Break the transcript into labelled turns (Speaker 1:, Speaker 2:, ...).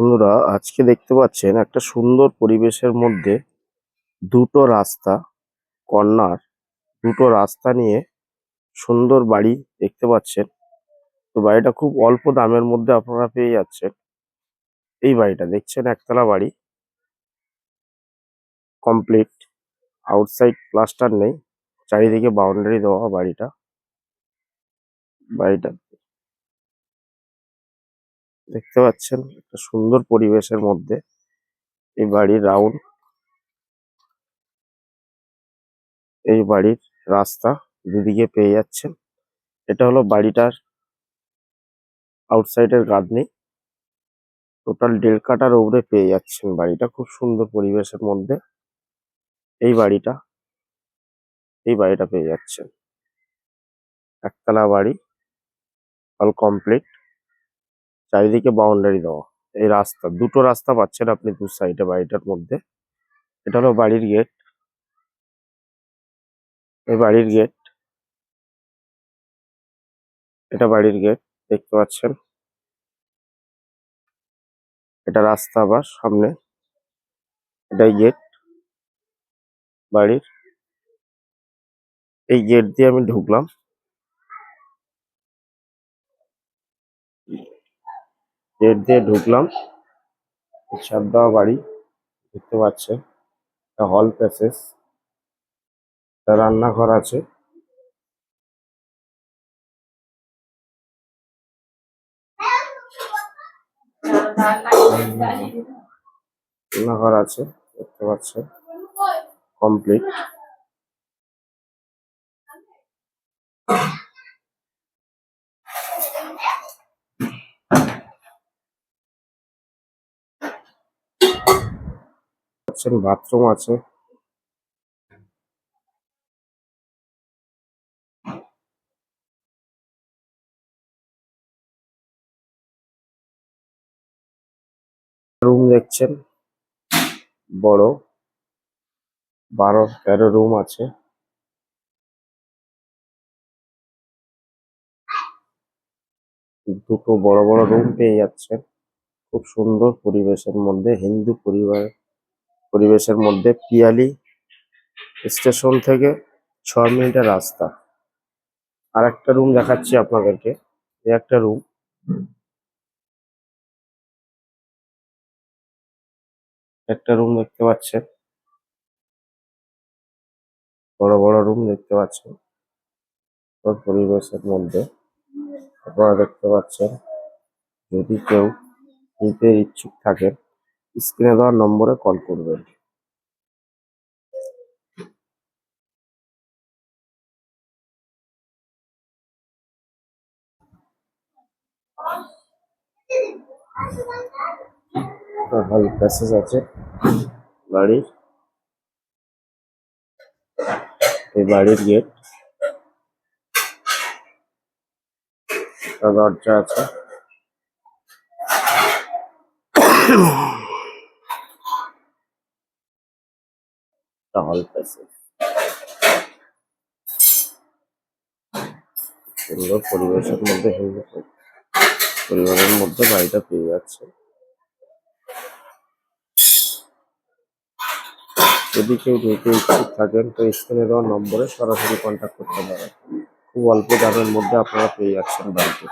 Speaker 1: বন্ধুরা, আজকে দেখতে পাচ্ছেন একটা সুন্দর পরিবেশের মধ্যে দুটো রাস্তা, কর্নার, দুটো রাস্তা নিয়ে সুন্দর বাড়ি দেখতে পাচ্ছেন। তো বাড়িটা খুব অল্প দামের মধ্যে আপনারা পেয়ে যাচ্ছেন। এই বাড়িটা দেখছেন, একতলা বাড়ি, কমপ্লিট, আউটসাইড প্লাস্টার নেই, চারিদিকে বাউন্ডারি দেওয়া বাড়িটা। বাড়িটা দেখতে পাচ্ছেন একটা সুন্দর পরিবেশের মধ্যে এই বাড়ির রাউন্ড, এই বাড়ির রাস্তা দুদিকে পেয়ে যাচ্ছেন। এটা হলো বাড়িটার আউটসাইডের গাঁথনি। টোটাল 1.5 কাঠার উপরে পেয়ে যাচ্ছেন বাড়িটা, খুব সুন্দর পরিবেশের মধ্যে এই বাড়িটা পেয়ে যাচ্ছেন। একতলা বাড়ি, অল কমপ্লিট, চারিদিকে বাউন্ডারি দেওয়া। এই রাস্তা, দুটো রাস্তা পাচ্ছেন আপনি দু সাইডে বাড়িটার মধ্যে। এটা হলো বাড়ির গেট, এই বাড়ির গেট, এটা বাড়ির গেট দেখতে পাচ্ছেন। এটা রাস্তা, আবার সামনে এটাই গেট বাড়ির। এই গেট দিয়ে আমি ঢুকলাম, গেট দিয়ে ঢুকলাম, ছাদ দেওয়া বাড়ি দেখতে পাচ্ছেন। এটা হল প্যাসেজ, রান্নাঘর আছে, রান্নাঘর আছে দেখতে পাচ্ছেন, কমপ্লিট। বাথরুম আছে, রুম দেখছেন বড়, 12-13 রুম আছে। দুটো বড় বড় রুম পেয়ে যাচ্ছেন খুব সুন্দর পরিবেশের মধ্যে, হিন্দু পরিবেশের মধ্যে। পিয়ালি স্টেশন থেকে 6 মিনিটের রাস্তা। আর একটা রুম দেখাচ্ছি আপনাদেরকে, এই একটা রুম, দেখতে পাচ্ছেন, বড় বড় রুম দেখতে পাচ্ছেন ওর পরিবেশের মধ্যে। আপনারা দেখতে পাচ্ছেন, যদি কেউ নিতে ইচ্ছুক থাকেন স্ক্রিনে দেওয়ার নম্বরে কল করবেন। হল প্যাসেজ আছে বাড়ির, এই বাড়ির গেট, দরজা আছে। হল প্যাসেজ, সুন্দর পরিবেশের মধ্যে, হিন্দু পরিবারের মধ্যে বাড়িটা পেয়ে যাচ্ছে। যদি কেউ নিতে ইচ্ছুক থাকেন তো স্ক্রিনে দেওয়া নম্বরে সরাসরি কন্ট্যাক্ট করতে পারেন। খুব অল্প দামের মধ্যে আপনারা পেয়ে যাচ্ছেন বাড়িতে।